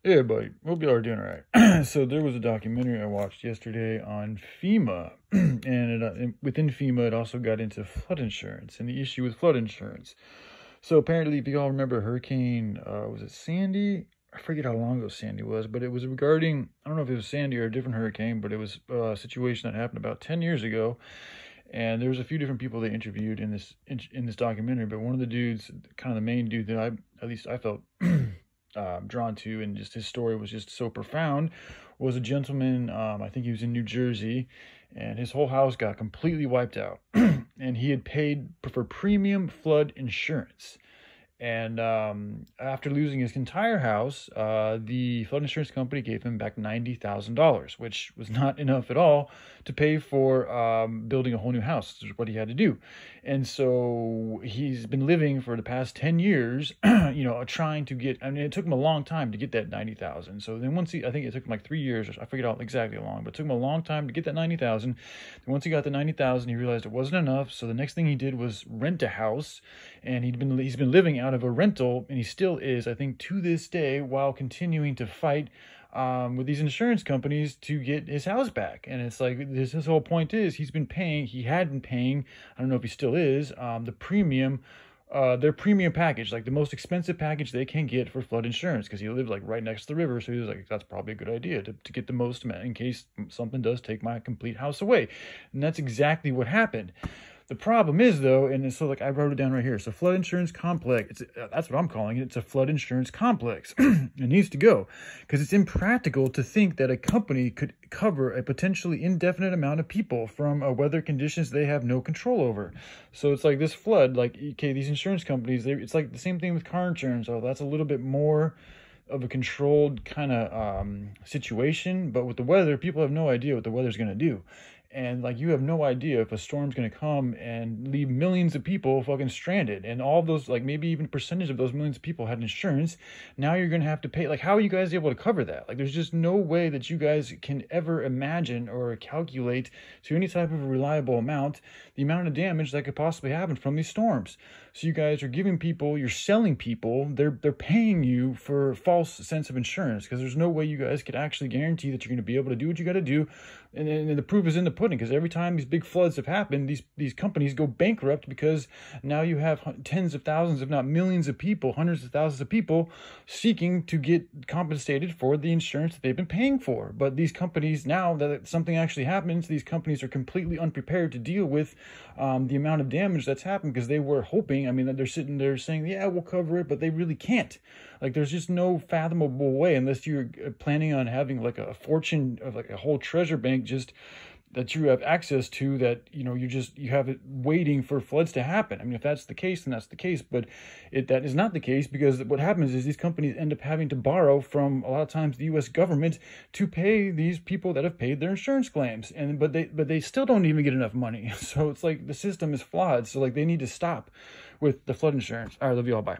Hey everybody, hope you all are doing all right. So there was a documentary I watched yesterday on FEMA, and within FEMA it also got into flood insurance and the issue with flood insurance. So apparently, if you all remember Hurricane, was it Sandy? I forget how long ago Sandy was, but it was regarding, I don't know if it was Sandy or a different hurricane, but it was a situation that happened about 10 years ago. And there was a few different people they interviewed in this documentary, but one of the dudes, kind of the main dude that I felt drawn to, and just his story was just so profound, was a gentleman. I think he was in New Jersey, and his whole house got completely wiped out, and he had paid for premium flood insurance. And after losing his entire house, the flood insurance company gave him back $90,000, which was not enough at all to pay for building a whole new house, which is what he had to do. And so he's been living for the past 10 years, trying to get, I mean, it took him a long time to get that 90,000. So then I think it took him like 3 years, I forget out exactly how long, but it took him a long time to get that 90,000. And once he got the 90,000, he realized it wasn't enough. So the next thing he did was rent a house, and he's been living out of a rental, and he still is, I think, to this day, while continuing to fight with these insurance companies to get his house back. And it's like, his whole point is, he had been paying, I don't know if he still is, the premium, their premium package, like the most expensive package they can get for flood insurance, because he lived like right next to the river. So he was like, that's probably a good idea to get the most amount in case something does take my complete house away. And that's exactly what happened. The problem is, though, and so like I wrote it down right here. So flood insurance complex, that's what I'm calling it. It's a flood insurance complex. It needs to go, because it's impractical to think that a company could cover a potentially indefinite amount of people from weather conditions they have no control over. So it's like this flood, like, okay, these insurance companies, it's like the same thing with car insurance. Oh, that's a little bit more of a controlled kind of situation. But with the weather, people have no idea what the weather's going to do. And like, you have no idea if a storm's going to come and leave millions of people fucking stranded. And all those, like, maybe even a percentage of those millions of people had insurance. Now you're going to have to pay. Like, how are you guys able to cover that? Like, there's just no way that you guys can ever imagine or calculate to any type of a reliable amount the amount of damage that could possibly happen from these storms. So you guys are giving people, you're selling people, they're paying you for a false sense of insurance, because there's no way you guys could actually guarantee that you're going to be able to do what you got to do. And the proof is in the pudding, because every time these big floods have happened, these companies go bankrupt, because now you have tens of thousands, if not millions of people, hundreds of thousands of people seeking to get compensated for the insurance that they've been paying for. But these companies, now that something actually happens, these companies are completely unprepared to deal with the amount of damage that's happened, because they were hoping, I mean, that they're sitting there saying, yeah, we'll cover it, but they really can't. Like, there's just no fathomable way, unless you're planning on having like a fortune of like a whole treasure bank just that you have access to, that you have it waiting for floods to happen. I mean, if that's the case, then that's the case, but that is not the case, because what happens is these companies end up having to borrow from, a lot of times, the U.S. government to pay these people that have paid their insurance claims, but they still don't even get enough money. So it's like the system is flawed. So like, they need to stop with the flood insurance. All right, love you all, bye.